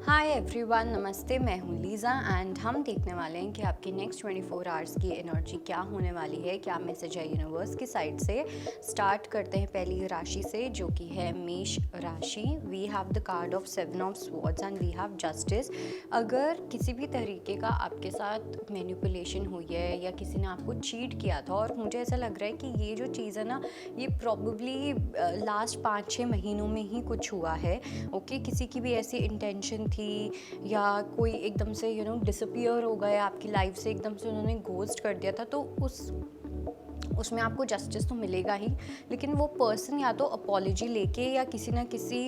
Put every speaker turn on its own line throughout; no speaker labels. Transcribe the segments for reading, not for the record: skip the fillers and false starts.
Hi everyone, नमस्ते। मैं हूँ लीज़ा एंड हम देखने वाले हैं कि आपकी नेक्स्ट 24 आवर्स की एनर्जी क्या होने वाली है, क्या मैसेज है यूनिवर्स की साइड से। स्टार्ट करते हैं पहली राशि से, जो कि है मेष राशि। We have the card of 7 of swords and we have justice. अगर किसी भी तरीके का आपके साथ मैनिपुलेशन हुई है या किसी ने आपको चीट किया था, और मुझे ऐसा लग रहा है कि ये जो चीज़ है ना, ये प्रॉब्ली लास्ट 5-6 महीनों में ही कुछ हुआ है। ओके, किसी की भी ऐसी इंटेंशन थी या कोई एकदम से डिसअपियर हो गया आपकी लाइफ से, एकदम से उन्होंने घोस्ट कर दिया था, तो उसमें आपको जस्टिस तो मिलेगा ही, लेकिन वो पर्सन या तो अपॉलॉजी लेके या किसी ना किसी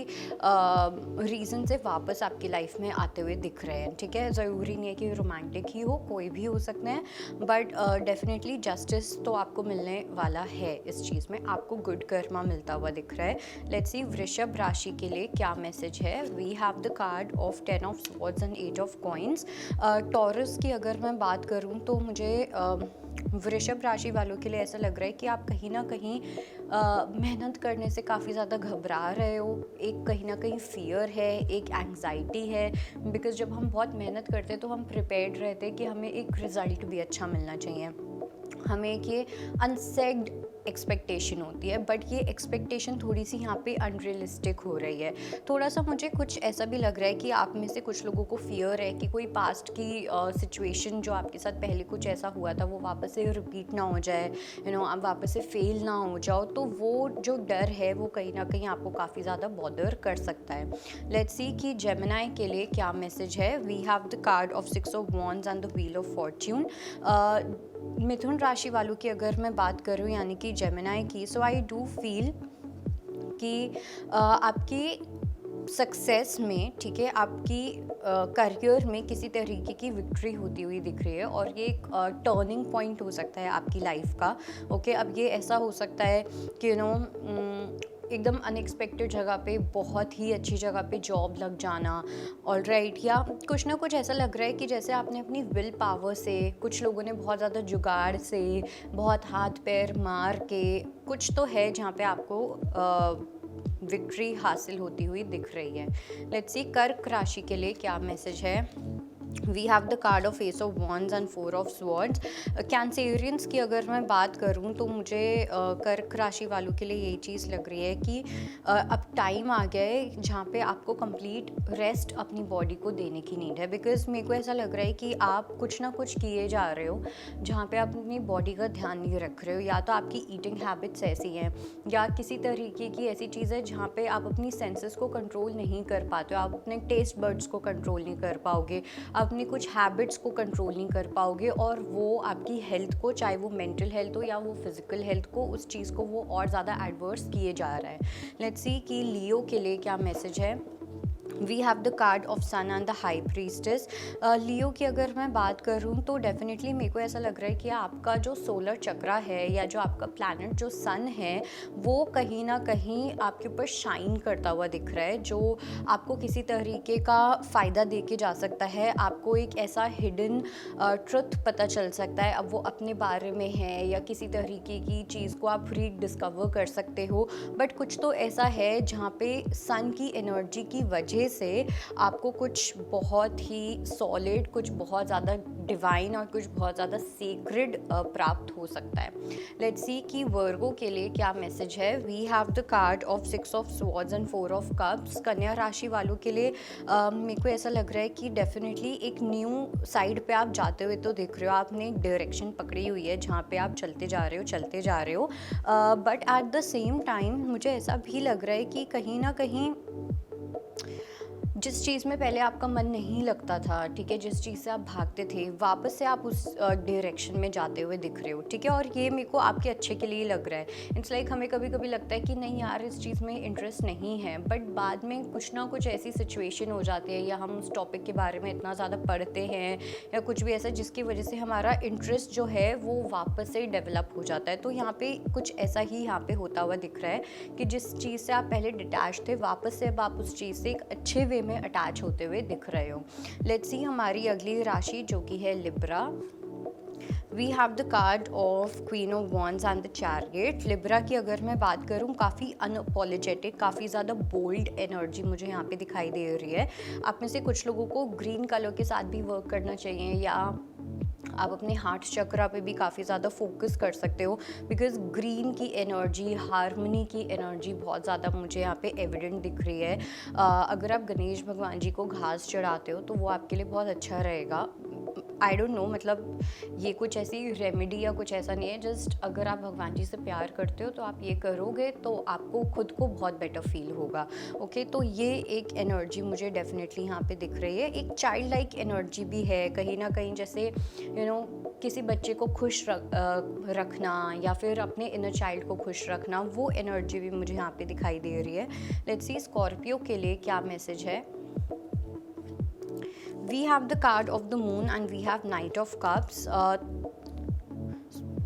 रीज़न से वापस आपकी लाइफ में आते हुए दिख रहे हैं। ठीक है, ज़रूरी नहीं है कि रोमांटिक ही हो, कोई भी हो सकते हैं, बट डेफिनेटली जस्टिस तो आपको मिलने वाला है। इस चीज़ में आपको गुड कर्मा मिलता हुआ दिख रहा है। लेट्स सी वृषभ राशि के लिए क्या मैसेज है। We have the card of 10 of swords and 8 of coins. Taurus की अगर मैं बात करूँ तो मुझे वृषभ राशि वालों के लिए ऐसा लग रहा है कि आप कहीं ना कहीं मेहनत करने से काफ़ी ज़्यादा घबरा रहे हो। एक कहीं ना कहीं फियर है, एक एंग्जाइटी है, बिकॉज जब हम बहुत मेहनत करते हैं तो हम प्रिपेयर्ड रहते हैं कि हमें एक रिज़ल्ट भी अच्छा मिलना चाहिए। हमें एक ये अनसेग्ड एक्सपेक्टेशन होती है, बट ये एक्सपेक्टेशन थोड़ी सी यहाँ पे अनरियलिस्टिक हो रही है। थोड़ा सा मुझे कुछ ऐसा भी लग रहा है कि आप में से कुछ लोगों को फियर है कि कोई पास्ट की सिचुएशन जो आपके साथ पहले कुछ ऐसा हुआ था वो वापस से रिपीट ना हो जाए, आप वापस से फेल ना हो जाओ। तो वो जो डर है वो कहीं ना कहीं आपको काफ़ी ज़्यादा बॉदर कर सकता है। लेट्स सी कि जेमिनाई के लिए क्या मैसेज है। We have the card of 6 of wands and the wheel of fortune. Mithun राशि वालों की अगर मैं बात करूं, यानी कि जेमिनाई की, सो आई डू फील कि आपकी सक्सेस में, ठीक है, आपकी करियर में किसी तरीके की विक्ट्री होती हुई दिख रही है, और ये एक टर्निंग पॉइंट हो सकता है आपकी लाइफ का। ओके, अब ये ऐसा हो सकता है कि एकदम अनएक्सपेक्टेड जगह पे, बहुत ही अच्छी जगह पे जॉब लग जाना, ऑलराइट, या कुछ ना कुछ ऐसा लग रहा है कि जैसे आपने अपनी विल पावर से, कुछ लोगों ने बहुत ज़्यादा जुगाड़ से, बहुत हाथ पैर मार के, कुछ तो है जहाँ पे आपको विक्ट्री हासिल होती हुई दिख रही है। लेट्स सी कर्क राशि के लिए क्या मैसेज है। We have the card of ace of wands and 4 of swords. Cancerians की अगर मैं बात करूं तो मुझे कर्क राशि वालों के लिए यही चीज़ लग रही है कि अब टाइम आ गया है जहाँ पे आपको कंप्लीट रेस्ट अपनी बॉडी को देने की नीड है। बिकॉज मेरे को ऐसा लग रहा है कि आप कुछ ना कुछ किए जा रहे हो जहाँ पे आप अपनी बॉडी का ध्यान नहीं रख रहे हो, या तो आपकी ईटिंग हैबिट्स ऐसी हैं या किसी तरीके की ऐसी चीज़ है जहाँ पे आप अपनी सेंसेस को कंट्रोल नहीं कर पाते हो, आप अपने टेस्ट बर्ड्स को कंट्रोल नहीं कर पाओगे, अपनी कुछ हैबिट्स को कंट्रोल नहीं कर पाओगे, और वो आपकी हेल्थ को, चाहे वो मेंटल हेल्थ हो या वो फिजिकल हेल्थ को, उस चीज़ को वो और ज़्यादा एडवर्स किए जा रहा है। लेट्स सी कि लियो के लिए क्या मैसेज है। We have the card of sun and the high priestess. Leo की अगर मैं बात करूँ तो डेफिनेटली मेरे को ऐसा लग रहा है कि आपका जो सोलर चक्रा है या जो आपका प्लैनेट जो सन है, वो कहीं ना कहीं आपके ऊपर शाइन करता हुआ दिख रहा है, जो आपको किसी तरीके का फ़ायदा दे के जा सकता है। आपको एक ऐसा हिडन ट्रुथ पता चल सकता है, अब वो अपने बारे में है या किसी तरीके की चीज़ को आप डिस्कवर कर सकते हो, बट कुछ तो ऐसा है जहाँ पे सन की एनर्जी की वजह से आपको कुछ बहुत ही सॉलिड, कुछ बहुत ज़्यादा डिवाइन और कुछ बहुत ज़्यादा सीक्रेट प्राप्त हो सकता है। लेट्स सी कि वर्गो के लिए क्या मैसेज है। We have the card of 6 of swords and 4 of cups. कन्या राशि वालों के लिए मेरे को ऐसा लग रहा है कि डेफिनेटली एक न्यू साइड पे आप जाते हुए तो दिख रहे हो, आपने एक डायरेक्शन पकड़ी हुई है जहाँ पे आप चलते जा रहे हो, but at the same time मुझे ऐसा भी लग रहा है कि कहीं ना कहीं जिस चीज़ में पहले आपका मन नहीं लगता था, ठीक है, जिस चीज़ से आप भागते थे, वापस से आप उस डायरेक्शन में जाते हुए दिख रहे हो, ठीक है, और ये मेरे को आपके अच्छे के लिए लग रहा है। इट्स लाइक हमें कभी कभी लगता है कि नहीं यार, इस चीज़ में इंटरेस्ट नहीं है, बट बाद में कुछ ना कुछ ऐसी सिचुएशन हो जाती है या हम उस टॉपिक के बारे में इतना ज़्यादा पढ़ते हैं या कुछ भी ऐसा जिसकी वजह से हमारा इंटरेस्ट जो है वो वापस से डेवलप हो जाता है। तो यहाँ पे कुछ ऐसा ही यहाँ पे होता हुआ दिख रहा है कि जिस चीज़ से आप पहले डिटैच थे, वापस से अब आप उस चीज़ से एक अच्छे वे में अटैच होते हुए दिख रहे हो। लेट्स सी हमारी अगली राशि जो कि है Libra. We have the card of queen of wands and the chariot. Libra की अगर मैं बात करूँ, काफ़ी अनअपोलोजेटिक, काफ़ी ज़्यादा बोल्ड एनर्जी मुझे यहाँ पे दिखाई दे रही है। आप में से कुछ लोगों को ग्रीन कलर के साथ भी वर्क करना चाहिए, या आप अपने हार्ट चक्रा पे भी काफ़ी ज़्यादा फोकस कर सकते हो, बिकॉज ग्रीन की एनर्जी, हार्मनी की एनर्जी बहुत ज़्यादा मुझे यहाँ पे एविडेंट दिख रही है। अगर आप गणेश भगवान जी को घास चढ़ाते हो तो वो आपके लिए बहुत अच्छा रहेगा। आई डोंट नो, मतलब ये कुछ ऐसी रेमेडी या कुछ ऐसा नहीं है, जस्ट अगर आप भगवान जी से प्यार करते हो तो आप ये करोगे तो आपको खुद को बहुत बेटर फील होगा। ओके, तो ये एक एनर्जी मुझे डेफिनेटली यहाँ पे दिख रही है। एक चाइल्ड लाइक एनर्जी भी है कहीं ना कहीं, जैसे किसी बच्चे को खुश रखना या फिर अपने इनर चाइल्ड को खुश रखना, वो एनर्जी भी मुझे यहाँ पे दिखाई दे रही है। लेट्स सी स्कॉर्पियो के लिए क्या मैसेज है। We have the card of the moon and we have Knight of Cups.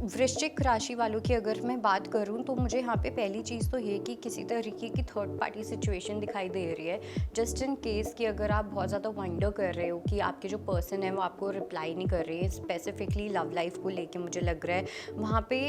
वृश्चिक राशि वालों की अगर मैं बात करूं तो मुझे यहाँ पे पहली चीज़ तो ये कि किसी तरीके की थर्ड पार्टी सिचुएशन दिखाई दे रही है। जस्ट इन केस कि अगर आप बहुत ज़्यादा वंडर कर रहे हो कि आपके जो पर्सन है वो आपको रिप्लाई नहीं कर रही है, स्पेसिफिकली लव लाइफ को लेके मुझे लग रहा है वहाँ पे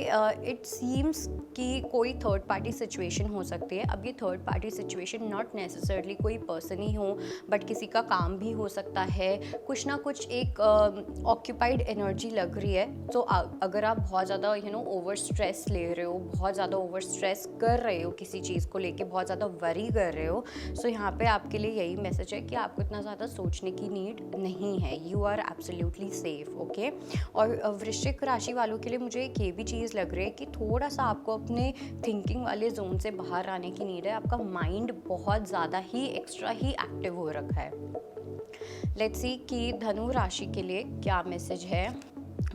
इट सीम्स कि कोई थर्ड पार्टी सिचुएशन हो सकती है। अब ये third party situation not necessarily कोई पर्सन ही हो, बट किसी का काम भी हो सकता है, कुछ ना कुछ एक ऑक्यूपाइड एनर्जी लग रही है। तो अगर आप बहुत ज़्यादा ओवर स्ट्रेस ले रहे हो, बहुत ज़्यादा ओवर स्ट्रेस कर रहे हो किसी चीज़ को लेके, बहुत ज़्यादा वरी कर रहे हो, सो यहाँ पे आपके लिए यही मैसेज है कि आपको इतना ज़्यादा सोचने की नीड नहीं है, you are absolutely safe. Okay, और वृश्चिक राशि वालों के लिए मुझे एक ये भी चीज़ लग रही है कि थोड़ा सा आपको अपने थिंकिंग वाले जोन से बाहर आने की नीड है। आपका माइंड बहुत ज़्यादा ही एक्स्ट्रा ही एक्टिव हो रखा है। लेट्स सी कि धनु राशि के लिए क्या मैसेज है।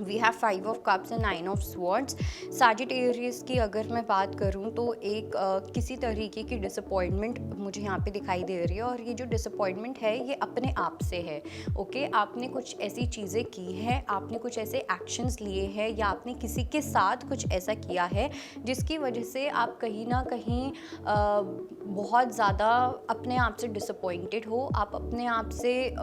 We have 5 of cups and 9 of swords. Sagittarius की अगर मैं बात करूं तो एक किसी तरीके की डिसअपॉइंटमेंट मुझे यहाँ पे दिखाई दे रही है, और ये जो डिसअपॉइंटमेंट है ये अपने आप से है। ओके, आपने कुछ ऐसी चीज़ें की हैं, आपने कुछ ऐसे एक्शंस लिए हैं, या आपने किसी के साथ कुछ ऐसा किया है जिसकी वजह से आप कहीं ना कहीं बहुत ज़्यादा अपने आप से डिसअपॉइंटेड हो, आप अपने आप से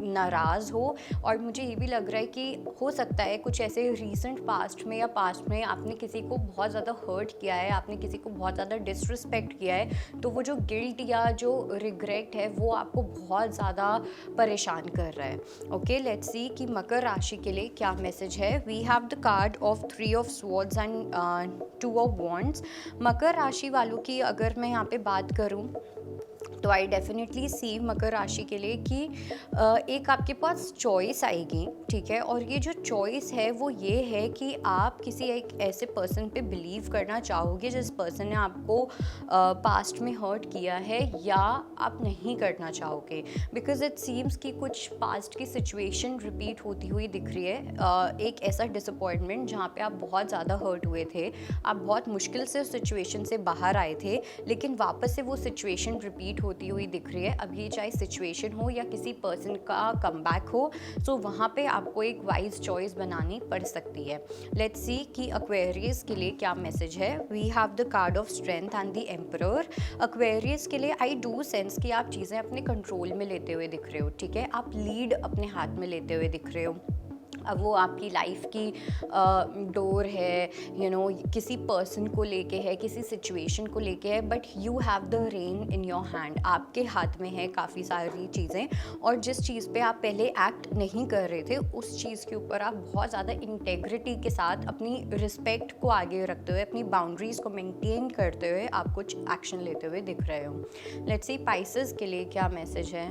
नाराज़ हो। और मुझे ये भी लग रहा है कि हो सकता है कुछ ऐसे रीसेंट पास्ट में या पास्ट में आपने किसी को बहुत ज़्यादा हर्ट किया है, आपने किसी को बहुत ज़्यादा डिसरिस्पेक्ट किया है, तो वो जो गिल्ट या जो रिग्रेट है वो आपको बहुत ज़्यादा परेशान कर रहा है। ओके, लेट्स सी कि मकर राशि के लिए क्या मैसेज है। We have the card of 3 of swords and 2 of wands. Makar राशि वालों की अगर मैं यहाँ पे बात करूँ तो आई डेफिनेटली सी मकर राशि के लिए कि एक आपके पास चॉइस आएगी, ठीक है, और ये जो चॉइस है वो ये है कि आप किसी एक ऐसे पर्सन पे बिलीव करना चाहोगे जिस पर्सन ने आपको पास्ट में हर्ट किया है, या आप नहीं करना चाहोगे, बिकॉज इट सीम्स कि कुछ पास्ट की सिचुएशन रिपीट होती हुई दिख रही है। एक ऐसा डिसअपॉइंटमेंट जहाँ पे आप बहुत ज़्यादा हर्ट हुए थे, आप बहुत मुश्किल से उस सिचुएशन से बाहर आए थे, लेकिन वापस से वो सिचुएशन रिपीट होती हुई दिख रही है। अब ये चाहे सिचुएशन हो या किसी पर्सन का कमबैक हो, सो वहाँ पे आपको एक वाइज चॉइस बनानी पड़ सकती है। लेट्स सी कि एक्वेरियस के लिए क्या मैसेज है। We have the card of strength and the emperor. Aquarius के लिए आई डू सेंस कि आप चीज़ें अपने कंट्रोल में लेते हुए दिख रहे हो, ठीक है, आप लीड अपने हाथ में लेते हुए दिख रहे हो। अब वो आपकी लाइफ की डोर है, किसी पर्सन को लेके है, किसी सिचुएशन को लेके है, but you have the rain in your hand. आपके हाथ में है काफ़ी सारी चीज़ें, और जिस चीज़ पे आप पहले एक्ट नहीं कर रहे थे उस चीज़ के ऊपर आप बहुत ज़्यादा इंटेग्रिटी के साथ अपनी रिस्पेक्ट को आगे रखते हुए, अपनी बाउंड्रीज़ को मेंटेन करते हुए आप कुछ एक्शन लेते हुए दिख रहे हो। लेट्स सी पाइसेस के लिए क्या मैसेज है।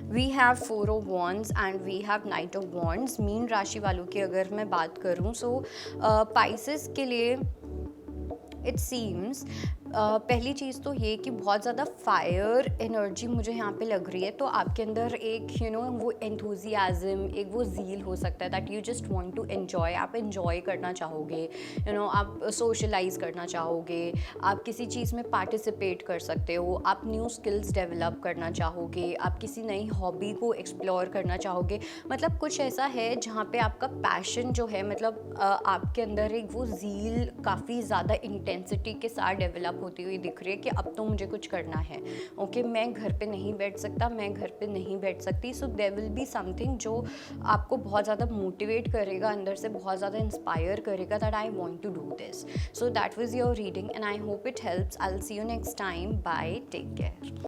We have 4 of wands and we have knight of wands. मीन राशि वालों की अगर मैं बात करूं, सो पाइसेस के लिए इट सीम्स पहली चीज़ तो ये कि बहुत ज़्यादा फायर एनर्जी मुझे यहाँ पे लग रही है, तो आपके अंदर एक वो एंथुजियाज़म, एक वो ज़ील हो सकता है that you just want to enjoy. आप एन्जॉय करना चाहोगे, आप सोशलाइज करना चाहोगे, आप किसी चीज़ में पार्टिसिपेट कर सकते हो, आप न्यू स्किल्स डेवलप करना चाहोगे, आप किसी नई हॉबी को एक्सप्लोर करना चाहोगे। मतलब कुछ ऐसा है जहाँ पे आपका पैशन जो है, मतलब आपके अंदर एक वो ज़ील काफ़ी ज़्यादा इंटेंसिटी के साथ डेवलप होती हुई दिख रही है कि अब तो मुझे कुछ करना है। ओके, मैं घर पे नहीं बैठ सकता, मैं घर पे नहीं बैठ सकती। So there will be something जो आपको बहुत ज़्यादा मोटिवेट करेगा, अंदर से बहुत ज़्यादा इंस्पायर करेगा that I want to do this. So that was your reading and I hope it helps. I will see you next time. Bye, take care.